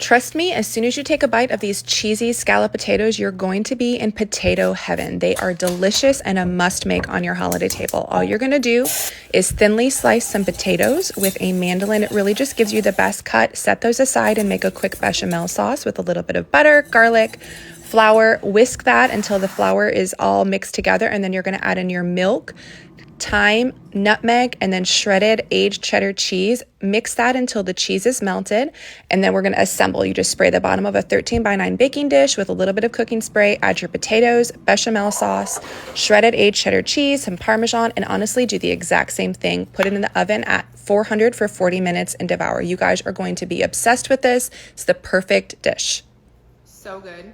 Trust me, as soon as you take a bite of these cheesy scallop potatoes, you're going to be in potato heaven. They are delicious and a must make on your holiday table. All you're gonna do is thinly slice some potatoes with a mandolin. It really just gives you the best cut. Set those aside and make a quick bechamel sauce with a little bit of butter, garlic, flour. Whisk that until the flour is all mixed together, and then you're gonna add in your milk, thyme, nutmeg, and then shredded aged cheddar cheese. Mix that until the cheese is melted, and then we're going to assemble. You just spray the bottom of a 13x9 baking dish with a little bit of cooking spray, add your potatoes, bechamel sauce, shredded aged cheddar cheese, some Parmesan, and honestly do the exact same thing. Put it in the oven at 400 for 40 minutes and devour. You guys are going to be obsessed with this. It's the perfect dish. So good.